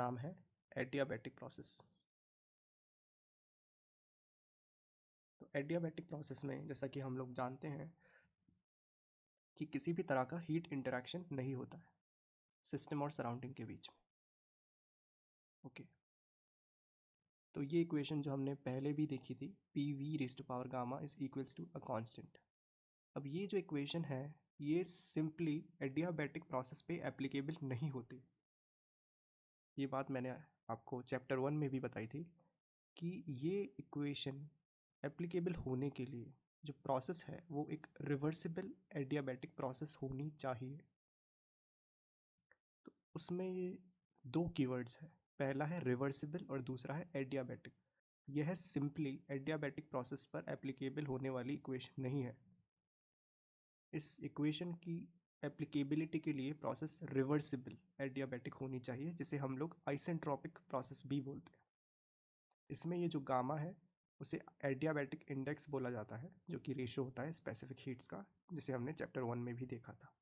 नाम है adiabatic process. तो एडियाबैटिक प्रोसेस में जैसा कि हम लोग जानते हैं कि किसी भी तरह का हीट इंटरेक्शन नहीं होता है सिस्टम और सराउंडिंग के बीच में। ओके, तो ये इक्वेशन जो हमने पहले भी देखी थी, P V raise to power gamma is equals to a constant. अब ये जो इक्वेशन है ये सिंपली एडियाबैटिक प्रोसेस पे एप्लीकेबल नहीं होती। ये बात मैंने आपको चैप्टर 1 में भी बताई थी कि ये इक्वेशन एप्लीकेबल होने के लिए जो प्रोसेस है वो एक रिवर्सिबल एडियाबैटिक प्रोसेस होनी चाहिए। तो उसमें ये दो कीवर्ड्स है, पहला है रिवर्सिबल और दूसरा है एडियाबैटिक। यह सिंपली एडियाबैटिक प्रोसेस पर एप्लीकेबल होने वाली इक्वेशन नहीं है। इस इक्वेशन की एप्लीकेबिलिटी के लिए प्रोसेस रिवर्सिबल एडियाबैटिक होनी चाहिए, जिसे हम लोग आइसेंट्रोपिक प्रोसेस भी बोलते हैं। इसमें ये जो गामा है उसे एडियाबैटिक इंडेक्स बोला जाता है, जो कि रेशो होता है स्पेसिफिक हीट्स का, जिसे हमने चैप्टर 1 में भी देखा था।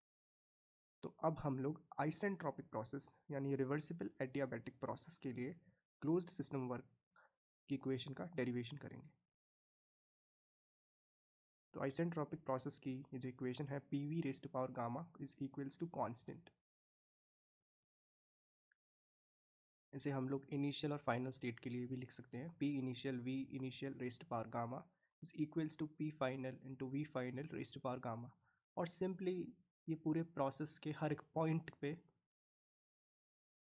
तो अब हम लोग आइसेंट्रोपिक प्रोसेस यानी रिवर्सिबल एडियाबैटिक प्रोसेस के लिए क्लोज्ड सिस्टम वर्क की इक्वेशन का डेरिवेशन करेंगे। तो आइसेंट्रोपिक प्रोसेस की ये जो इक्वेशन है P V raise to power gamma is equals to constant. इसे हम लोग इनिशियल और फाइनल स्टेट के लिए भी लिख सकते हैं। P initial V initial raise to power gamma is equals to P final into V final raise to power gamma. और सिंपली ये पूरे प्रोसेस के हर एक पॉइंट पे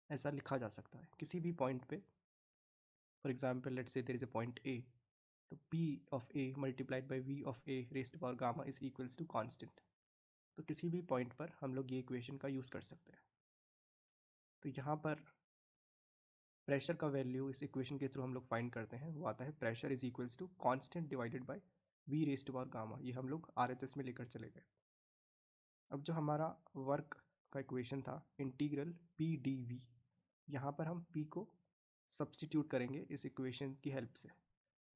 ऐसा लिखा जा सकता है, किसी भी पॉइंट पे। For example let's say there is a point A, तो P of A multiplied by V of A raised power gamma is equals to constant. तो किसी भी पॉइंट पर हम लोग ये इक्वेशन का यूज़ कर सकते हैं। तो यहाँ पर प्रेशर का वैल्यू इस इक्वेशन के थ्रू हम लोग फाइंड करते हैं, वो आता है pressure is equals to constant divided by V raised power gamma. ये हम लोग RHS में लेकर चले गए। अब जो हमारा वर्क का इक्वेशन था इंटीग्रल P डी वी, यहाँ पर हम P को सब्सटीट्यूट करेंगे इस इक्वेशन की हेल्प से।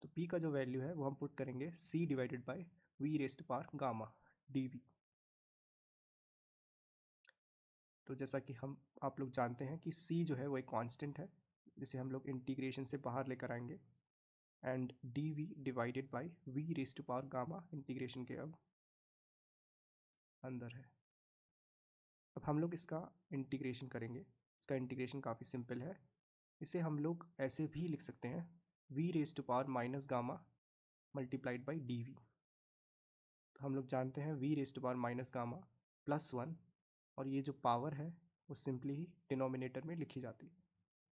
तो P का जो वैल्यू है वो हम पुट करेंगे C divided by V raised power gamma dV। तो जैसा कि आप लोग जानते हैं कि C जो है वो एक कांस्टेंट है, जिसे हम लोग इंटीग्रेशन से बाहर लेकर आएंगे, and dV divided by V raised to power gamma integration के अब अंदर है। अब हम लोग इसका इंटीग्रेशन करेंगे। इसका इंटीग्रेशन काफ़ी सिंपल है। इसे हम लोग ऐसे भी लिख सकते हैं V raised to power minus gamma multiplied by dV। तो हम लोग जानते हैं V raised to power minus gamma plus 1, और ये जो पावर है वो सिंपली ही डिनोमिनेटर में लिखी जाती है।